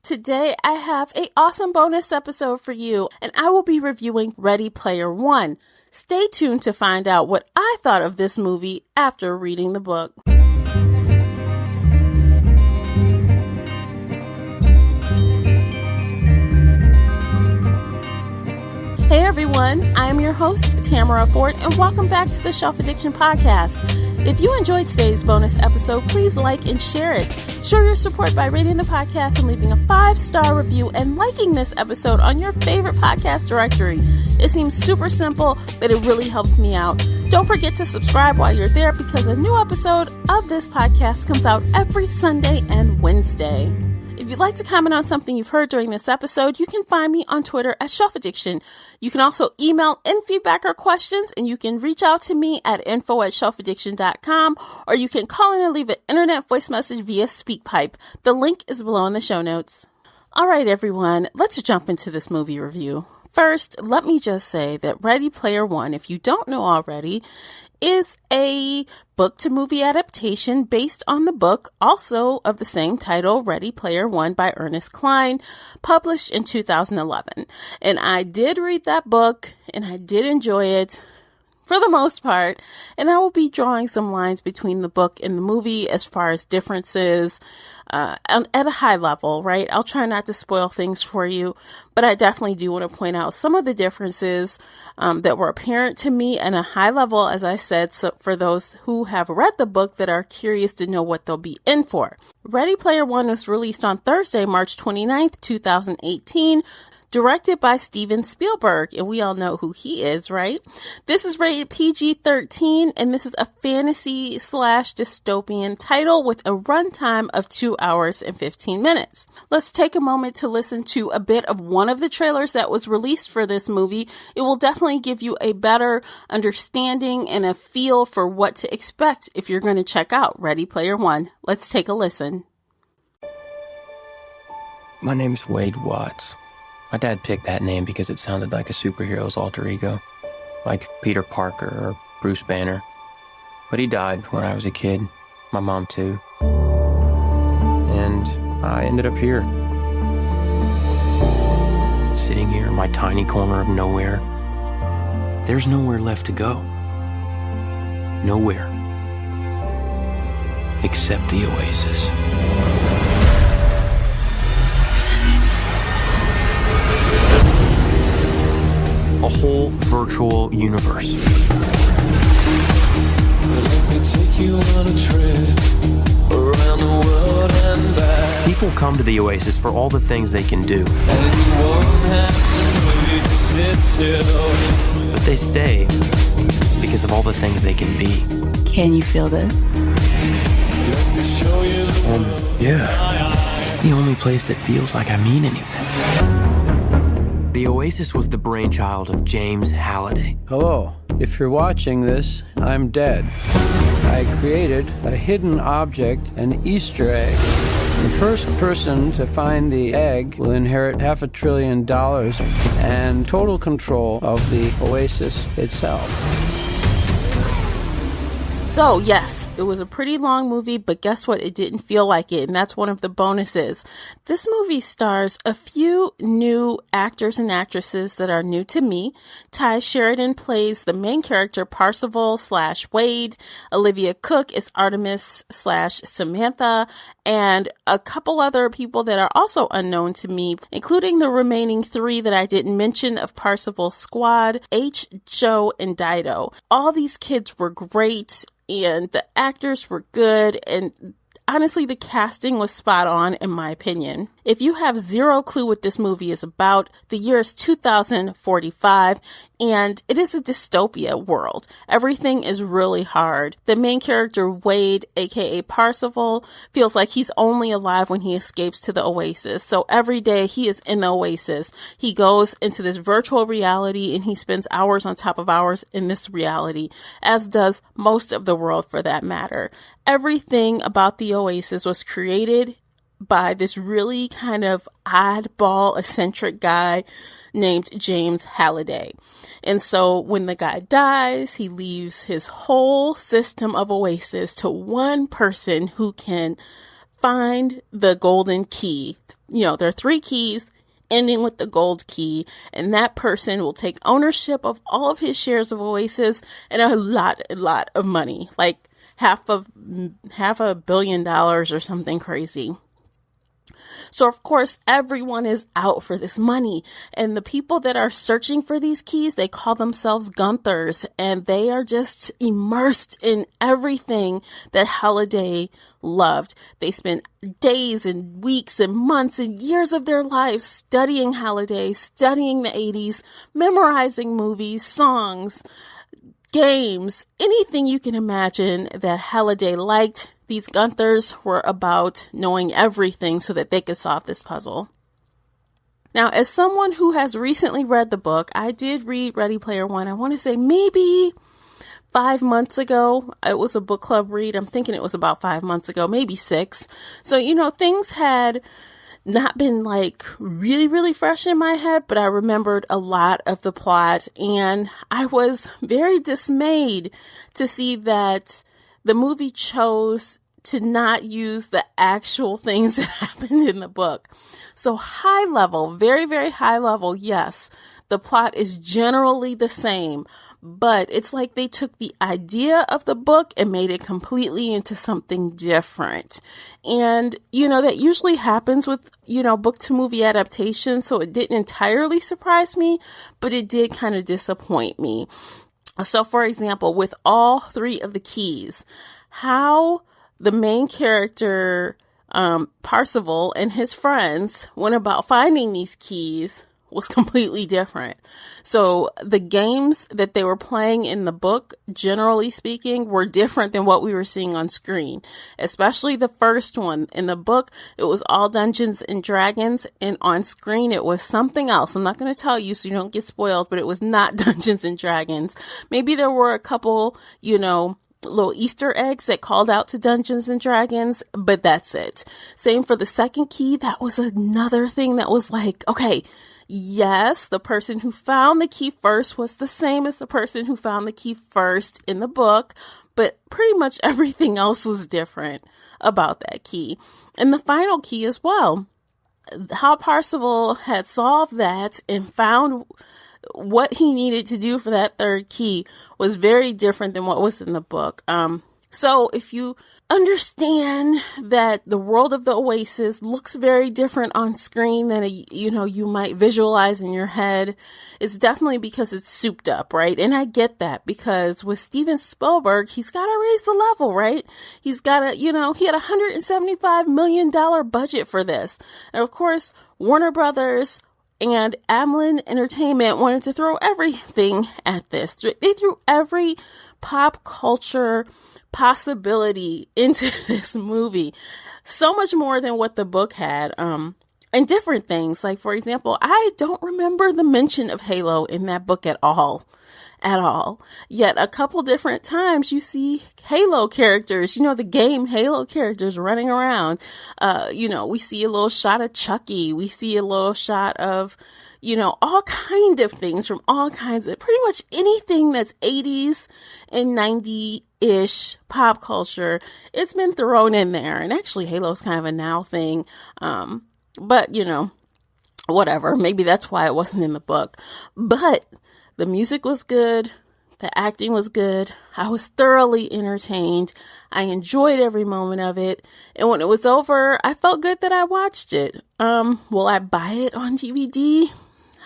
Today, I have an awesome bonus episode for you, and I will be reviewing Ready Player One. Stay tuned to find out what I thought of this movie after reading the book. Hey everyone, I'm your host, Tamara Ford, and welcome back to the Shelf Addiction Podcast. If you enjoyed today's bonus episode, please like and share it. Show your support by rating the podcast and leaving a 5-star review and liking this episode on your favorite podcast directory. It seems super simple, but it really helps me out. Don't forget to subscribe while you're there because a new episode of this podcast comes out every Sunday and Wednesday. If you'd like to comment on something you've heard during this episode, you can find me on Twitter at Shelf Addiction. You can also email in feedback or questions, and you can reach out to me at info@shelfaddiction.com, or you can call in and leave an internet voice message via SpeakPipe. The link is below in the show notes. All right, everyone, let's jump into this movie review. First, let me just say that Ready Player One, if you don't know already, is a book-to-movie adaptation based on the book, also of the same title, Ready Player One by Ernest Cline, published in 2011. And I did read that book, and I did enjoy it for the most part, and I will be drawing some lines between the book and the movie as far as differences at a high level, right? I'll try not to spoil things for you, but I definitely do want to point out some of the differences that were apparent to me at a high level, as I said, so for those who have read the book that are curious to know what they'll be in for. Ready Player One was released on Thursday, March 29th, 2018, directed by Steven Spielberg, and we all know who he is, right? This is rated PG-13, and this is a fantasy/dystopian title with a runtime of 2 hours and 15 minutes. Let's take a moment to listen to a bit of one of the trailers that was released for this movie. It will definitely give you a better understanding and a feel for what to expect if you're going to check out Ready Player One. Let's take a listen. My name's Wade Watts. My dad picked that name because it sounded like a superhero's alter ego, like Peter Parker or Bruce Banner. But he died when I was a kid, my mom too. And I ended up here, sitting here in my tiny corner of nowhere. There's nowhere left to go. Nowhere. Except the Oasis. A whole virtual universe. People come to the Oasis for all the things they can do. But they stay because of all the things they can be. Can you feel this? Yeah. It's the only place that feels like I mean anything. The Oasis was the brainchild of James Halliday. Hello. If you're watching this, I'm dead. I created a hidden object, an Easter egg. The first person to find the egg will inherit $500 billion and total control of the Oasis itself. So yes, it was a pretty long movie, but guess what? It didn't feel like it, and that's one of the bonuses. This movie stars a few new actors and actresses that are new to me. Ty Sheridan plays the main character, Parzival/Wade. Olivia Cook is Artemis/Samantha, and a couple other people that are also unknown to me, including the remaining 3 that I didn't mention of Parzival's squad, H, Joe, and Dido. All these kids were great, and the actors were good, and honestly, the casting was spot on, in my opinion. If you have zero clue what this movie is about, the year is 2045, and it is a dystopia world. Everything is really hard. The main character, Wade, aka Parzival, feels like he's only alive when he escapes to the Oasis. So every day he is in the Oasis. He goes into this virtual reality, and he spends hours on top of hours in this reality, as does most of the world for that matter. Everything about the Oasis was created by this really kind of oddball, eccentric guy named James Halliday. And so when the guy dies, he leaves his whole system of Oasis to one person who can find the golden key. There are 3 keys ending with the gold key, and that person will take ownership of all of his shares of Oasis and a lot of money, like half a $1 billion or something crazy. So, of course, everyone is out for this money. And the people that are searching for these keys, they call themselves Gunthers. And they are just immersed in everything that Halliday loved. They spent days and weeks and months and years of their lives studying Halliday, studying the 80s, memorizing movies, songs, games, anything you can imagine that Halliday liked. These Gunthers were about knowing everything so that they could solve this puzzle. Now, as someone who has recently read the book, I did read Ready Player One. I want to say maybe 5 months ago. It was a book club read. I'm thinking it was about 5 months ago, maybe 6. So, things had not been like really, really fresh in my head, but I remembered a lot of the plot, and I was very dismayed to see that the movie chose to not use the actual things that happened in the book. So high level, very, very high level, yes, the plot is generally the same, but it's like they took the idea of the book and made it completely into something different. And, that usually happens with, book to movie adaptation. So it didn't entirely surprise me, but it did kind of disappoint me. So, for example, with all 3 of the keys, how the main character, Parzival, and his friends went about finding these keys was completely different. So the games that they were playing in the book, generally speaking, were different than what we were seeing on screen, especially the first one. In the book, it was all Dungeons and Dragons, and on screen, it was something else. I'm not going to tell you so you don't get spoiled, but it was not Dungeons and Dragons. Maybe there were a couple, little Easter eggs that called out to Dungeons and Dragons, but that's it. Same for the second key. That was another thing that was like, okay, yes, the person who found the key first was the same as the person who found the key first in the book, but pretty much everything else was different about that key. And the final key as well. How Parzival had solved that and found what he needed to do for that third key was very different than what was in the book. So if you understand that the world of the Oasis looks very different on screen than you might visualize in your head, it's definitely because it's souped up, right? And I get that, because with Steven Spielberg, he's got to raise the level, right? He's got to, he had $175 million budget for this. And of course, Warner Brothers and Amblin Entertainment wanted to throw everything at this. They threw every pop culture possibility into this movie. So much more than what the book had. And different things. Like, for example, I don't remember the mention of Halo in that book at all. Yet a couple different times you see Halo characters, the game Halo characters running around. We see a little shot of Chucky. We see a little shot of, all kind of things from all kinds of, pretty much anything that's 80s and 90-ish pop culture. It's been thrown in there. And actually Halo's kind of a now thing. But whatever. Maybe that's why it wasn't in the book. But the music was good. The acting was good. I was thoroughly entertained. I enjoyed every moment of it. And when it was over, I felt good that I watched it. Will I buy it on DVD?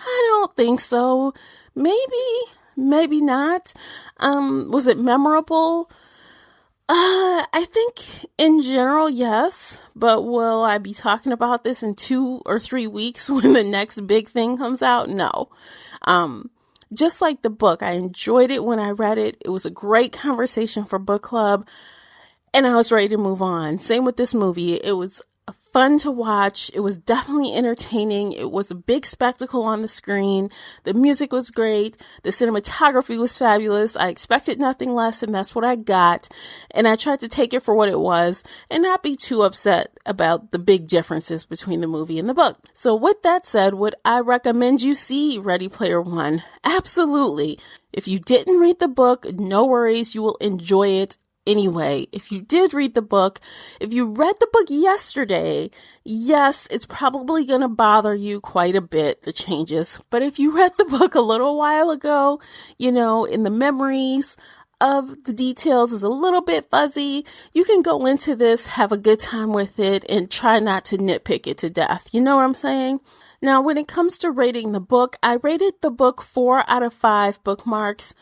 I don't think so. Maybe not. Was it memorable? I think in general, yes. But will I be talking about this in 2 or 3 weeks when the next big thing comes out? No. Just like the book, I enjoyed it when I read it. It was a great conversation for book club, and I was ready to move on. Same with this movie. It was fun to watch. It was definitely entertaining. It was a big spectacle on the screen. The music was great. The cinematography was fabulous. I expected nothing less, and that's what I got. And I tried to take it for what it was and not be too upset about the big differences between the movie and the book. So with that said, would I recommend you see Ready Player One? Absolutely. If you didn't read the book, no worries. You will enjoy it anyway. If you did read the book, if you read the book yesterday, yes, it's probably going to bother you quite a bit, the changes. But if you read the book a little while ago, in the memories of the details is a little bit fuzzy, you can go into this, have a good time with it, and try not to nitpick it to death. You know what I'm saying? Now, when it comes to rating the book, I rated the book 4 out of 5 bookmarks,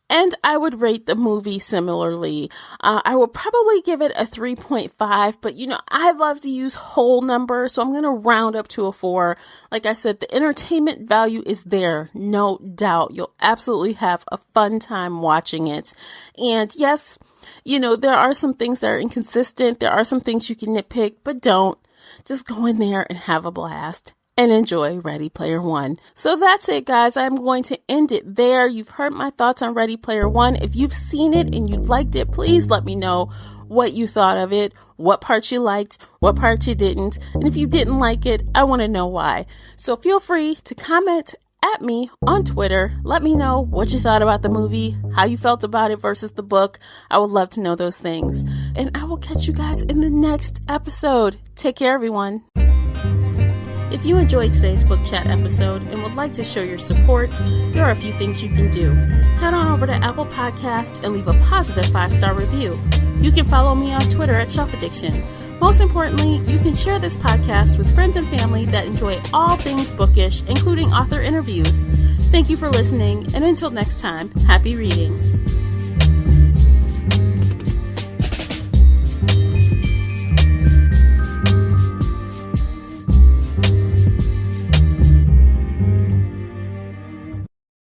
and I would rate the movie similarly. I would probably give it a 3.5, but I love to use whole numbers, so I'm going to round up to a 4. Like I said, the entertainment value is there, no doubt. You'll absolutely have a fun time watching it. And yes, there are some things that are inconsistent. There are some things you can nitpick, but don't. Just go in there and have a blast and enjoy Ready Player One. So that's it, guys. I'm going to end it there. You've heard my thoughts on Ready Player One. If you've seen it and you liked it, please let me know what you thought of it, what parts you liked, what parts you didn't. And if you didn't like it, I want to know why. So feel free to comment at me on Twitter. Let me know what you thought about the movie, how you felt about it versus the book. I would love to know those things. And I will catch you guys in the next episode. Take care, everyone. If you enjoyed today's book chat episode and would like to show your support, there are a few things you can do. Head on over to Apple Podcasts and leave a positive 5-star review. You can follow me on Twitter at Shelf Addiction. Most importantly, you can share this podcast with friends and family that enjoy all things bookish, including author interviews. Thank you for listening, and until next time, happy reading.